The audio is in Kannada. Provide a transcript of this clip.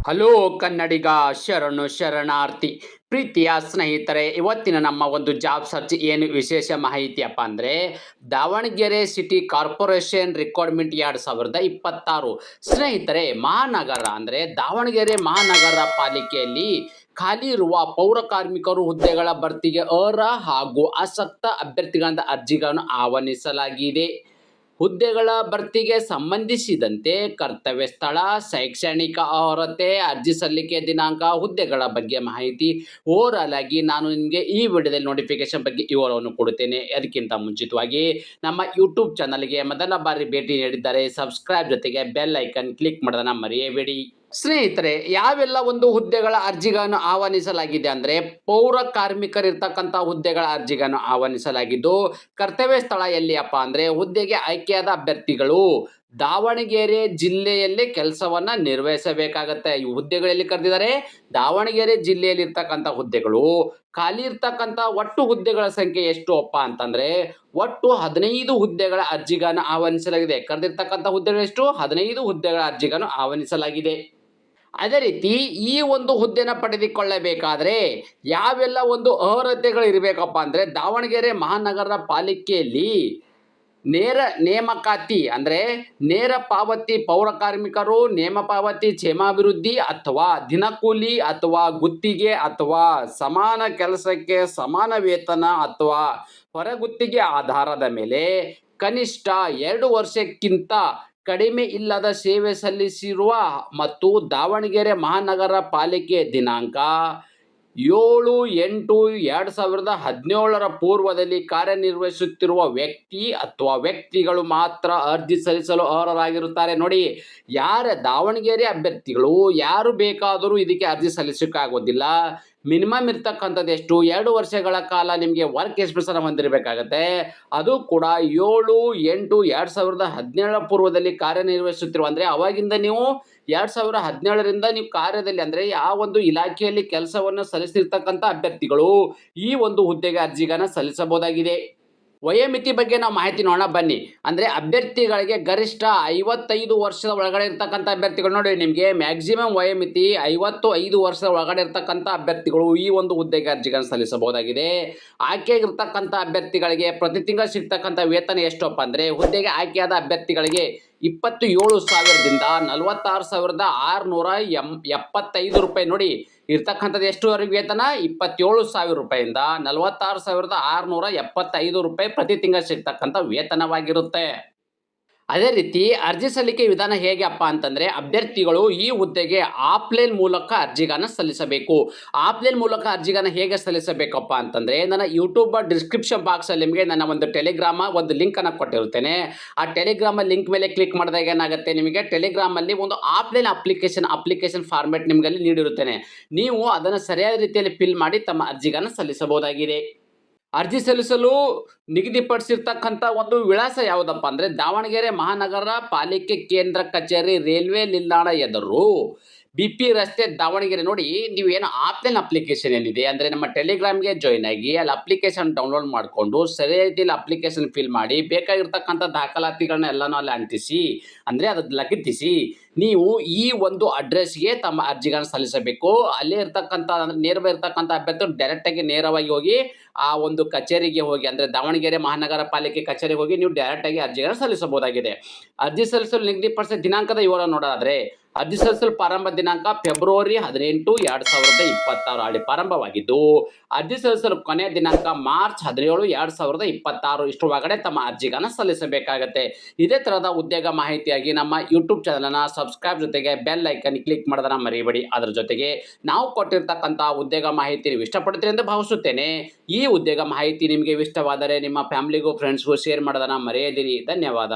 ಹಲೋ ಕನ್ನಡಿಗ, ಶರಣು ಶರಣಾರ್ಥಿ. ಪ್ರೀತಿಯ ಸ್ನೇಹಿತರೆ, ಇವತ್ತಿನ ನಮ್ಮ ಒಂದು ಜಾಬ್ ಸರ್ಚ್ ಏನು ವಿಶೇಷ ಮಾಹಿತಿಯಪ್ಪ ಅಂದರೆ, ದಾವಣಗೆರೆ ಸಿಟಿ ಕಾರ್ಪೊರೇಷನ್ ರಿಕ್ವೈರ್ಮೆಂಟ್ 2026. ಸ್ನೇಹಿತರೆ, ಮಹಾನಗರ ಅಂದರೆ ದಾವಣಗೆರೆ ಮಹಾನಗರ ಪಾಲಿಕೆಯಲ್ಲಿ ಖಾಲಿ ಇರುವ ಪೌರ ಕಾರ್ಮಿಕರು ಹುದ್ದೆಗಳ ಭರ್ತಿಗೆ ಅರ್ಹ ಹಾಗೂ ಆಸಕ್ತ ಅಭ್ಯರ್ಥಿಗಳಿಂದ ಅರ್ಜಿಗಳನ್ನು ಆಹ್ವಾನಿಸಲಾಗಿದೆ. ಹುದ್ದೆಗಳ ಭರ್ತಿಗೆ ಸಂಬಂಧಿಸಿದಂತೆ ಕರ್ತವ್ಯ ಸ್ಥಳ, ಶೈಕ್ಷಣಿಕ ಅರ್ಹತೆ, ಅರ್ಜಿ ಸಲ್ಲಿಕೆ ದಿನಾಂಕ, ಹುದ್ದೆಗಳ ಬಗ್ಗೆ ಮಾಹಿತಿ ಓವರಾಲ್ ಆಗಿ ನಾನು ನಿಮಗೆ ಈ ವಿಡಿಯೋದಲ್ಲಿ ನೋಟಿಫಿಕೇಶನ್ ಬಗ್ಗೆ ವಿವರವನ್ನು ಕೊಡುತ್ತೇನೆ. ಅದಕ್ಕಿಂತ ಮುಂಚಿತವಾಗಿ ನಮ್ಮ ಯೂಟ್ಯೂಬ್ ಚಾನಲ್ಗೆ ಮೊದಲ ಬಾರಿ ಭೇಟಿ ನೀಡಿದ್ದಾರೆ, ಸಬ್ಸ್ಕ್ರೈಬ್ ಜೊತೆಗೆ ಬೆಲ್ ಐಕನ್ ಕ್ಲಿಕ್ ಮಾಡೋದನ್ನ ಮರೆಯಬೇಡಿ. ಸ್ನೇಹಿತರೆ, ಯಾವೆಲ್ಲ ಒಂದು ಹುದ್ದೆಗಳ ಅರ್ಜಿಗಳನ್ನು ಆಹ್ವಾನಿಸಲಾಗಿದೆ ಅಂದರೆ, ಪೌರ ಕಾರ್ಮಿಕರಿರ್ತಕ್ಕಂಥ ಹುದ್ದೆಗಳ ಅರ್ಜಿಗಳನ್ನು ಆಹ್ವಾನಿಸಲಾಗಿದ್ದು, ಕರ್ತವ್ಯ ಸ್ಥಳ ಎಲ್ಲಿಯಪ್ಪ ಅಂದರೆ, ಹುದ್ದೆಗೆ ಆಯ್ಕೆಯಾದ ಅಭ್ಯರ್ಥಿಗಳು ದಾವಣಗೆರೆ ಜಿಲ್ಲೆಯಲ್ಲೇ ಕೆಲಸವನ್ನ ನಿರ್ವಹಿಸಬೇಕಾಗತ್ತೆ. ಈ ಹುದ್ದೆಗಳಲ್ಲಿ ಕರೆದಿದ್ದಾರೆ, ದಾವಣಗೆರೆ ಜಿಲ್ಲೆಯಲ್ಲಿ ಇರ್ತಕ್ಕಂಥ ಹುದ್ದೆಗಳು. ಖಾಲಿ ಇರ್ತಕ್ಕಂಥ ಒಟ್ಟು ಹುದ್ದೆಗಳ ಸಂಖ್ಯೆ ಎಷ್ಟು ಅಪ್ಪ ಅಂತಂದ್ರೆ, ಒಟ್ಟು 15 ಹುದ್ದೆಗಳ ಅರ್ಜಿಗಳನ್ನು ಆಹ್ವಾನಿಸಲಾಗಿದೆ. ಕರೆದಿರ್ತಕ್ಕಂಥ ಹುದ್ದೆಗಳು ಎಷ್ಟು? 15 ಹುದ್ದೆಗಳ ಅರ್ಜಿಗಳನ್ನು ಆಹ್ವಾನಿಸಲಾಗಿದೆ. ಅದೇ ರೀತಿ ಈ ಒಂದು ಹುದ್ದೆನ ಪಡೆದುಕೊಳ್ಳಬೇಕಾದ್ರೆ ಯಾವೆಲ್ಲ ಒಂದು ಅರ್ಹತೆಗಳು ಇರಬೇಕಪ್ಪ ಅಂದರೆ, ದಾವಣಗೆರೆ ಮಹಾನಗರ ಪಾಲಿಕೆಯಲ್ಲಿ ನೇರ ನೇಮಕಾತಿ ಅಂದರೆ ನೇರ ಪಾವತಿ ಪೌರ ಕಾರ್ಮಿಕರು, ನೇಮ ಪಾವತಿ ಕ್ಷೇಮಾಭಿವೃದ್ಧಿ ಅಥವಾ ದಿನಕೂಲಿ ಅಥವಾ ಗುತ್ತಿಗೆ ಅಥವಾ ಸಮಾನ ಕೆಲಸಕ್ಕೆ ಸಮಾನ ವೇತನ ಅಥವಾ ಹೊರಗುತ್ತಿಗೆ ಆಧಾರದ ಮೇಲೆ ಕನಿಷ್ಠ 2 ವರ್ಷಕ್ಕಿಂತ ಕಡಿಮೆ ಇಲ್ಲದ ಸೇವೆ ಸಲ್ಲಿಸಿರುವ ಮತ್ತು ದಾವಣಗೆರೆ ಮಹಾನಗರ ಪಾಲಿಕೆ ದಿನಾಂಕ 7/8/2017 ಪೂರ್ವದಲ್ಲಿ ಕಾರ್ಯನಿರ್ವಹಿಸುತ್ತಿರುವ ವ್ಯಕ್ತಿ ಅಥವಾ ವ್ಯಕ್ತಿಗಳು ಮಾತ್ರ ಅರ್ಜಿ ಸಲ್ಲಿಸಲು ಅರ್ಹರಾಗಿರುತ್ತಾರೆ. ನೋಡಿ, ದಾವಣಗೆರೆ ಅಭ್ಯರ್ಥಿಗಳು ಯಾರು ಬೇಕಾದರೂ ಇದಕ್ಕೆ ಅರ್ಜಿ ಸಲ್ಲಿಸೋಕ್ಕಾಗೋದಿಲ್ಲ. ಮಿನಿಮಮ್ ಇರ್ತಕ್ಕಂಥದ್ದು ಎಷ್ಟು? 2 ವರ್ಷಗಳ ಕಾಲ ನಿಮಗೆ ವರ್ಕ್ ಎಕ್ಸ್ಪೀರಿಯನ್ಸ್ ಹೊಂದಿರಬೇಕಾಗತ್ತೆ. ಅದು ಕೂಡ 7/8/2017 ಪೂರ್ವದಲ್ಲಿ ಕಾರ್ಯನಿರ್ವಹಿಸುತ್ತಿರುವ ಅಂದರೆ ಅವಾಗಿಂದ ನೀವು 2017ರಿಂದ ನೀವು ಕಾರ್ಯದಲ್ಲಿ ಅಂದರೆ ಆ ಒಂದು ಇಲಾಖೆಯಲ್ಲಿ ಕೆಲಸವನ್ನು ಸಲ್ಲಿಸಿರ್ತಕ್ಕಂಥ ಅಭ್ಯರ್ಥಿಗಳು ಈ ಒಂದು ಹುದ್ದೆಗೆ ಅರ್ಜಿಗಳನ್ನು ಸಲ್ಲಿಸಬಹುದಾಗಿದೆ. ವಯೋಮಿತಿ ಬಗ್ಗೆ ನಾವು ಮಾಹಿತಿ ನೋಡೋಣ ಬನ್ನಿ. ಅಂದರೆ ಅಭ್ಯರ್ಥಿಗಳಿಗೆ ಗರಿಷ್ಠ 55 ವರ್ಷದ ಒಳಗಡೆ ಇರ್ತಕ್ಕಂಥ ಅಭ್ಯರ್ಥಿಗಳು, ನೋಡಿ ನಿಮಗೆ ಮ್ಯಾಕ್ಸಿಮಮ್ ವಯೋಮಿತಿ 55 ವರ್ಷದ ಒಳಗಡೆ ಇರ್ತಕ್ಕಂಥ ಅಭ್ಯರ್ಥಿಗಳು ಈ ಒಂದು ಹುದ್ದೆಗೆ ಅರ್ಜಿಗಳನ್ನು ಸಲ್ಲಿಸಬಹುದಾಗಿದೆ. ಆಯ್ಕೆಯಾಗಿರ್ತಕ್ಕಂಥ ಅಭ್ಯರ್ಥಿಗಳಿಗೆ ಪ್ರತಿ ತಿಂಗಳು ಸಿಗ್ತಕ್ಕಂಥ ವೇತನ ಎಷ್ಟಪ್ಪ ಅಂದರೆ, ಹುದ್ದೆಗೆ ಆಯ್ಕೆಯಾದ ಅಭ್ಯರ್ಥಿಗಳಿಗೆ 27,000ದಿಂದ 46,675 ರೂಪಾಯಿ. ನೋಡಿ, ಇರ್ತಕ್ಕಂಥದ್ದು ಎಷ್ಟುವರೆಗೆ ವೇತನ? 27,000 ರೂಪಾಯಿಂದ 46,675 ರೂಪಾಯಿ ಪ್ರತಿ ತಿಂಗಳು ಸಿಗ್ತಕ್ಕಂಥ ವೇತನವಾಗಿರುತ್ತೆ. ಅದೇ ರೀತಿ ಅರ್ಜಿ ಸಲ್ಲಿಕೆ ವಿಧಾನ ಹೇಗೆಪ್ಪ ಅಂತಂದರೆ, ಅಭ್ಯರ್ಥಿಗಳು ಈ ಹುದ್ದೆಗೆ ಆಫ್ಲೈನ್ ಮೂಲಕ ಅರ್ಜಿಗಳನ್ನು ಸಲ್ಲಿಸಬೇಕು. ಆಫ್ಲೈನ್ ಮೂಲಕ ಅರ್ಜಿಗಳನ್ನು ಹೇಗೆ ಸಲ್ಲಿಸಬೇಕಪ್ಪ ಅಂತಂದರೆ, ನನ್ನ ಯೂಟ್ಯೂಬ್ ಡಿಸ್ಕ್ರಿಪ್ಷನ್ ಬಾಕ್ಸಲ್ಲಿ ನಿಮಗೆ ನನ್ನ ಒಂದು ಟೆಲಿಗ್ರಾಮ ಒಂದು ಲಿಂಕನ್ನು ಕೊಟ್ಟಿರುತ್ತೇನೆ. ಆ ಟೆಲಿಗ್ರಾಮ ಲಿಂಕ್ ಮೇಲೆ ಕ್ಲಿಕ್ ಮಾಡಿದಾಗ ಏನಾಗುತ್ತೆ, ನಿಮಗೆ ಟೆಲಿಗ್ರಾಮಲ್ಲಿ ಒಂದು ಆಫ್ಲೈನ್ ಅಪ್ಲಿಕೇಶನ್ ಫಾರ್ಮೆಟ್ ನಿಮಗಲ್ಲಿ ನೀಡಿರುತ್ತೇನೆ. ನೀವು ಅದನ್ನು ಸರಿಯಾದ ರೀತಿಯಲ್ಲಿ ಫಿಲ್ ಮಾಡಿ ತಮ್ಮ ಅರ್ಜಿಗಳನ್ನು ಸಲ್ಲಿಸಬಹುದಾಗಿದೆ. ಅರ್ಜಿ ಸಲ್ಲಿಸಲು ನಿಗದಿಪಡಿಸಿರ್ತಕ್ಕಂಥ ಒಂದು ವಿಳಾಸ ಯಾವುದಪ್ಪ ಅಂದರೆ, ದಾವಣಗೆರೆ ಮಹಾನಗರ ಪಾಲಿಕೆ ಕೇಂದ್ರ ಕಚೇರಿ, ರೈಲ್ವೆ ನಿಲ್ದಾಣ ಎದುರು, BP ರಸ್ತೆ, ದಾವಣಗೆರೆ. ನೋಡಿ, ನೀವೇನು ಆಫ್ಲೈನ್ ಅಪ್ಲಿಕೇಶನ್ ಏನಿದೆ ಅಂದರೆ ನಮ್ಮ ಟೆಲಿಗ್ರಾಮ್ಗೆ ಜಾಯ್ನ್ ಆಗಿ ಅಲ್ಲಿ ಅಪ್ಲಿಕೇಶನ್ ಡೌನ್ಲೋಡ್ ಮಾಡಿಕೊಂಡು ಸರಿಯಾದ ರೀತಿಯಲ್ಲಿ ಅಪ್ಲಿಕೇಶನ್ ಫಿಲ್ ಮಾಡಿ ಬೇಕಾಗಿರ್ತಕ್ಕಂಥ ದಾಖಲಾತಿಗಳನ್ನ ಎಲ್ಲನೂ ಅಲ್ಲಿ ಅಂಟಿಸಿ ಅಂದರೆ ಅದು ಲಗತ್ತಿಸಿ ನೀವು ಈ ಒಂದು ಅಡ್ರೆಸ್ಗೆ ತಮ್ಮ ಅರ್ಜಿಗಳನ್ನು ಸಲ್ಲಿಸಬೇಕು. ಅಲ್ಲೇ ಇರ್ತಕ್ಕಂಥ ಅಂದರೆ ನೇರವಾಗಿ ಇರ್ತಕ್ಕಂಥ ಅಭ್ಯರ್ಥಿಗಳು ಡೈರೆಕ್ಟಾಗಿ ನೇರವಾಗಿ ಹೋಗಿ ಆ ಒಂದು ಕಚೇರಿಗೆ ಹೋಗಿ ಅಂದರೆ ದಾವಣಗೆರೆ ಮಹಾನಗರ ಪಾಲಿಕೆ ಕಚೇರಿಗೆ ಹೋಗಿ ನೀವು ಡೈರೆಕ್ಟಾಗಿ ಅರ್ಜಿಗಳನ್ನು ಸಲ್ಲಿಸಬಹುದಾಗಿದೆ. ಅರ್ಜಿ ಸಲ್ಲಿಸಲು ನಿಗದಿಪಡಿಸಿದ ದಿನಾಂಕದ ವಿವರ ನೋಡೋದಾದರೆ, ಅರ್ಜಿ ಸಲ್ಲಿಸಲು ಪ್ರಾರಂಭ ದಿನಾಂಕ ಫೆಬ್ರವರಿ 18, 2026 ಅಲ್ಲಿ ಪ್ರಾರಂಭವಾಗಿದ್ದು, ಅರ್ಜಿ ಸಲ್ಲಿಸಲು ಕೊನೆಯ ದಿನಾಂಕ ಮಾರ್ಚ್ 17, 2026 ಇಷ್ಟು ಒಳಗಡೆ ತಮ್ಮ ಅರ್ಜಿಗಳನ್ನು ಸಲ್ಲಿಸಬೇಕಾಗತ್ತೆ. ಇದೇ ಥರದ ಉದ್ಯೋಗ ಮಾಹಿತಿಯಾಗಿ ನಮ್ಮ ಯೂಟ್ಯೂಬ್ ಚಾನಲನ್ನು ಸಬ್ಸ್ಕ್ರೈಬ್ ಜೊತೆಗೆ ಬೆಲ್ ಐಕನ್ ಕ್ಲಿಕ್ ಮಾಡೋದನ್ನ ಮರಿಬೇಡಿ. ಅದರ ಜೊತೆಗೆ ನಾವು ಕೊಟ್ಟಿರ್ತಕ್ಕಂಥ ಉದ್ಯೋಗ ಮಾಹಿತಿ ನೀವು ಇಷ್ಟಪಡ್ತೀರಿ ಎಂದು ಭಾವಿಸುತ್ತೇನೆ. ಈ ಉದ್ಯೋಗ ಮಾಹಿತಿ ನಿಮಗೆ ಇಷ್ಟವಾದರೆ ನಿಮ್ಮ ಫ್ಯಾಮಿಲಿಗೂ ಫ್ರೆಂಡ್ಸ್ಗೂ ಶೇರ್ ಮಾಡೋದನ್ನ ಮರೆಯದಿರಿ. ಧನ್ಯವಾದ.